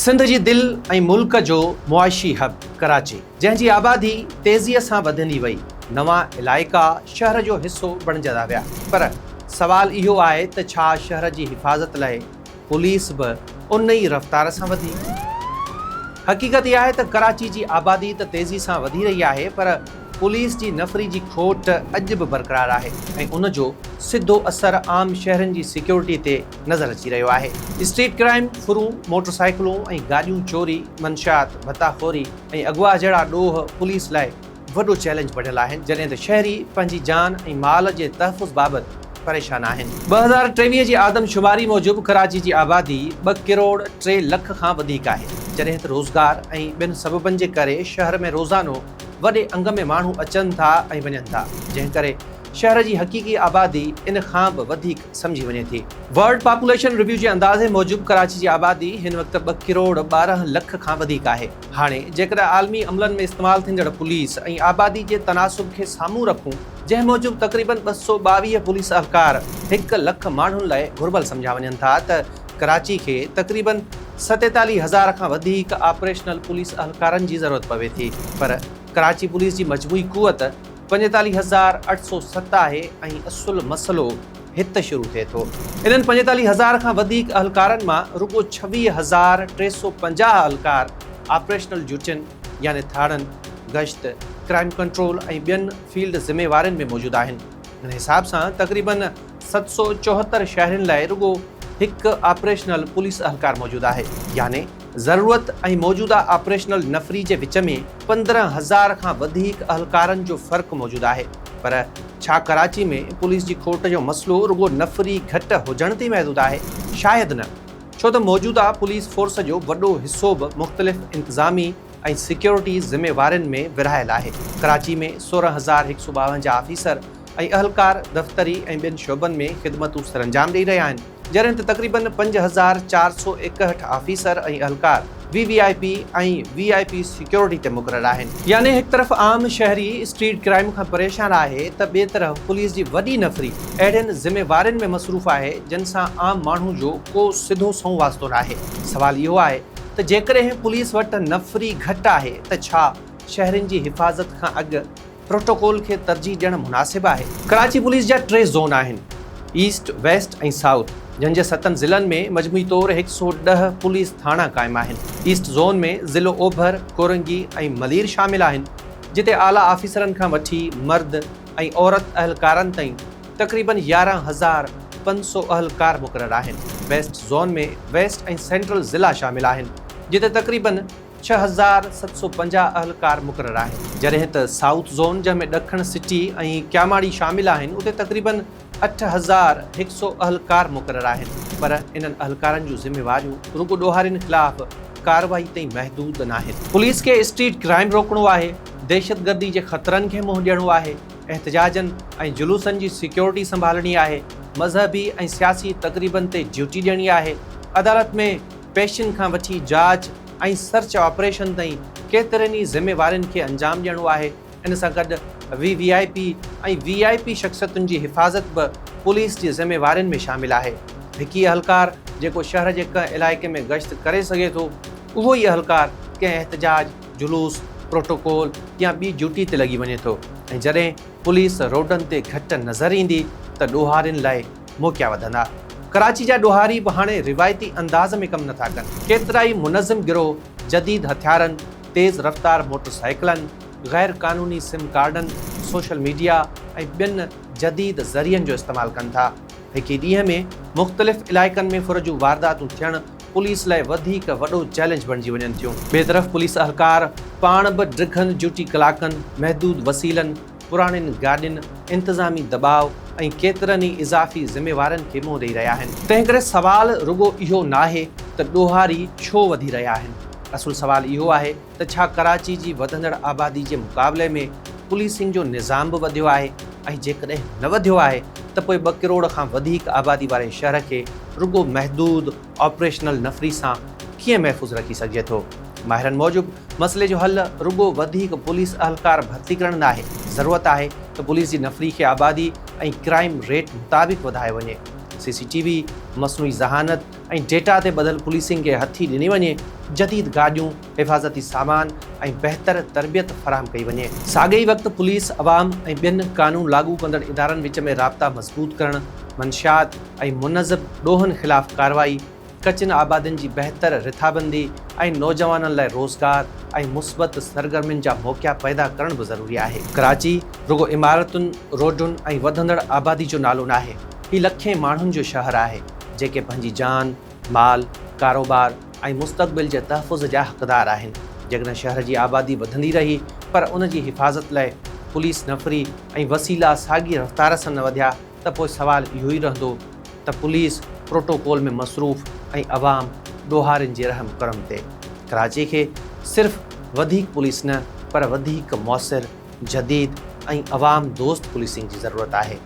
सिंध जी दिल ऐं मुल्क जो मुआशी हब कराची, जंहिंजी आबादी तेज़ीअ सां वधंदी वई, नवां इलाइक़ा शहर जो हिस्सो बणजंदा विया। पर सवाल इहो आहे त छा शहर जी हिफ़ाज़त लाइ पुलिस बि उन ई रफ़्तार सां वधी? हक़ीक़त इहा आहे त कराची जी आबादी त तेज़ी सां वधी रही आहे, पर पुलिस जी नफ़री जी खोट अॼु बि बरक़रार आहे ऐं उन जो सिधो असर आम शहरनि जी सिक्योरिटी ते नज़र अची रहियो आहे। स्ट्रीट क्राइम, फुरूं, मोटरसाइकिलूं ऐं गाॾियूं चोरी, मंशियात, भत्ताखोरी ऐं अगवा जहिड़ा ॾोह पुलिस लाइ वॾो चैलेंज बणियल आहिनि, जॾहिं त शहरी पंहिंजी जान ऐं माल जे तहफ़ुज़ बाबति परेशान आहिनि। 2023 जी आदमशुमारी मूजिबि कराची जी आबादी 2 करोड़ 3 लख खां वधीक आहे, जॾहिं त रोज़गार ऐं ॿिनि सबबनि जे करे शहर में रोज़ानो वॾे अंग में माण्हू अचनि था ऐं वञनि था, जंहिं करे शहर जी हक़ीक़ी आबादी इन खां बि वधीक सम्झी वञे थी। वर्ल्ड पॉपुलेशन रिव्यू जे अंदाज़े मूजिबि कराची जी आबादी हिन वक़्तु 2 करोड़ 12 लख खां वधीक आहे। हाणे जेकॾहिं आलमी अमलनि में इस्तेमालु थींदड़ पुलिस ऐं आबादी जे तनासुब खे साम्हूं रखूं, जंहिं मूजिबि तक़रीबन 222 पुलिस अहलकार 1 लख माण्हुनि लाइ घुर्बल सम्झा वञनि था, त कराची खे तक़रीबन 47,000 खां वधीक ऑपरेशनल पुलिस अहलकारनि जी ज़रूरत पवे थी। पर कराची पुलिस जी मजमूई कुवत 45,807 आहे ऐं असुल मसलो हिते शुरू थिए थो। इन्हनि 45,000 खां वधीक अहलकारनि मां रुगो 26,350 अहलकार ऑपरेशनल ड्यूटियुनि यानी थाणनि, गश्त, क्राइम कंट्रोल ऐं ॿियनि फील्ड ज़िम्मेवारनि में मौजूदु आहिनि। इन हिसाब सां तक़रीबन 774 शहरनि लाइ रुगो हिकु ऑपरेशनल पुलिस अहलकार मौजूदु आहे, यानी ज़रूरत ऐं मौजूदा ऑपरेशनल नफ़री जे विच में 15,000 खां वधीक अहलकारनि जो फ़र्क़ु मौजूदु आहे। पर छा कराची में पुलिस जी खोट जो मसलो रुगो नफ़री घटि हुजण ते महदूदु आहे? शायदि न, छो त मौजूदा पुलिस फोर्स जो वॾो हिसो बि मुख़्तलिफ़ इंतिज़ामी ऐं सिक्योरिटी ज़िम्मेवारनि में विरहायल आहे। कराची में 16,152 ऑफिसर ऐं अहलकार दफ़्तरी ऐं ॿियनि शोबनि में ख़िदमतूं सरअंजाम ॾेई रहिया आहिनि, जॾहिं त तक़रीबन 5,461 ऑफिसर ऐं अहलकार VVIP ऐं VIP सिक्योरिटी ते मुक़ररु आहिनि। यानी हिकु तरफ़ आम शहरी स्ट्रीट क्राइम खां परेशान आहे, त ॿिए तरफ़ पुलिस जी वॾी नफ़री अहिड़नि ज़िम्मेवारनि में मसरूफ़ आहे जिन सां आम माण्हू जो को सिधो संओं वास्तो न आहे। सवाल इहो आहे त जेकॾहिं पुलिस वटि नफ़री घटि आहे, त छा शहरनि जी हिफ़ाज़त खां अॻु प्रोटोकॉल खे तरजीह ॾियणु मुनासिबु आहे? कराची पुलिस जा 3 ज़ोन आहिनि, ईस्ट, वेस्ट ऐं साउथ, जंहिंजे 7 ज़िलनि में मजमूई तौरु 110 पुलिस थाणा क़ाइमु आहिनि। ईस्ट ज़ोन में ज़िलो ओभर, कोरंगी ऐं मलीर शामिल आहिनि, जिते आला ऑफिसरनि खां वठी मर्द ऐं औरत अहलकारनि ताईं तक़रीबन 11,500 अहलकार मुक़ररु आहिनि। वेस्ट ज़ोन में वेस्ट ऐं सेंट्रल ज़िला शामिल आहिनि, जिते तक़रीबन 6,750 अहलकार मुक़ररु आहिनि, जॾहिं त साउथ ज़ोन, जंहिंमें ॾखण सिटी ऐं क्यामाड़ी शामिल आहिनि, उते तक़रीबन 8,100 अहलकार मुक़ररु आहिनि। पर इन्हनि अहलकारनि जूं ज़िम्मेवारियूं रुगो ॾोहारियुनि ख़िलाफ़ कार्रवाई ताईं महदूद न आहिनि। पुलिस खे स्ट्रीट क्राइम रोकणो आहे, दहशतगर्दी जे ख़तरनि खे मुंहुं ॾियणो आहे, एहतजाजनि ऐं जुलूसनि जी सिक्योरिटी संभालणी आहे, मज़हबी ऐं सियासी तक़रीबनि ते ड्यूटी ॾियणी आहे, अदालत में पेशियुनि खां वठी जांच ऐं सर्च ऑपरेशन ताईं केतिरनि ई ज़िम्मेवारनि खे अंजाम ॾियणो आहे। इन सां गॾु VVIP ऐं VIP शख़्सियतुनि जी हिफ़ाज़त बि पुलिस जी ज़िम्मेवारनि में शामिल आहे। हिकु ई अहलकार जेको शहर जे कंहिं इलाइक़े में गश्त करे सघे थो, उहो ई अहलकार कंहिं एहतजाज, जुलूस, प्रोटोकॉल या ॿी ड्यूटी ते लॻी वञे थो। ऐं जॾहिं पुलिस रोडनि ते घटि नज़र ईंदी, त ॾोहारियुनि लाइ मौक़िया वधंदा। कराची जा ॾोहारी बि हाणे रिवायती अंदाज़ में कमु नथा कनि। केतिरा ई मुनज़िम गिरोह जदीद हथियारनि, तेज़ रफ़्तार मोटरसाइकिलनि, गैर क़ानूनी सिम कार्डनि, सोशल मीडिया ऐं ॿियनि जदीद ज़रियनि जो इस्तेमालु कनि था। हिकु ॾींहं में मुख़्तलिफ़ इलाइक़नि में फुरजू वारदातूं थियणु पुलिस लाइ वधीक वॾो चैलेंज बणिजी वञनि थियूं। ॿिए तरफ़ पुलिस अहलकार पाण बि डिघनि ड्यूटी कलाकनि, महदूद वसीलनि, पुराणियुनि गाॾियुनि, इंतिज़ामी दबाव ऐं केतिरनि ई इज़ाफ़ी ज़िम्मेवारनि खे मुंहुं ॾेई रहिया आहिनि। तंहिं करे सवाल रुगो इहो न आहे त ॾोहारी छो वधी रहिया आहिनि। असुल सवाल इहो आहे त छा कराची जी वधंदड़ आबादी जे मुक़ाबले में पुलिसिंग जो निज़ाम बि वधियो आहे, ऐं जेकॾहिं न वधियो आहे त पोइ 2 करोड़ खां वधीक आबादी वारे शहर खे रुगो महदूद ऑपरेशनल नफ़री सां कीअं महफ़ूज़ रखी सघिजे थो? माहिरनि मूजिबि मसइले जो हल रुगो वधीक पुलिस अहलकार भर्ती करणु न आहे। ज़रूरत आहे त पुलिस जी नफ़री खे आबादी ऐं क्राइम रेट मुताबिक़ वधाए वञे। CCTV, मसनूई ज़हानत ऐं डेटा ते ॿधल पुलिसिंग खे हथी ॾिनी वञे, जदीद गाॾियूं, हिफ़ाज़ती सामान ऐं बहितर तरबियत फ़राहम कई वञे। साॻे ई वक़्तु पुलिस अवाम ऐं ॿियनि क़ानून लागू कंदड़ इदारनि विच में राब्ता मज़बूत करणु, मंशियात ऐं मुनज़्ज़म ॾोहनि ख़िलाफ़ कार्रवाई, कचिन आबादियुनि जी बहितर रिथाबंदी ऐं नौजवाननि लाइ रोज़गार ऐं मुस्बत सरगर्मियुनि जा मौक़िया पैदा करण बि ज़रूरी आहे। कराची रुगो इमारतुनि, रोडुनि ऐं वधंदड़ आबादी जो नालो न आहे। हीउ लखें माण्हुनि जो शहर आहे जेके पंहिंजी जान, माल, कारोबार ऐं मुस्तक़बिल जे तहफ़ुज़ जा हक़दार आहिनि। जेकॾहिं शहर जी आबादी वधंदी रही पर उन जी हिफ़ाज़त लाइ पुलिस नफ़री ऐं वसीला साॻी रफ़्तार सां न वधिया त पोइ सवाल इहो ई रहंदो त पुलिस प्रोटोकॉल में मसरूफ़ ऐं अवाम ॾोहारियुनि जे रहम करम ते। कराची खे सिर्फ़ वधीक पुलिस न पर वधीक मौसिर, जदीद ऐं अवाम दोस्त पुलिसिंग जी ज़रूरत आहे।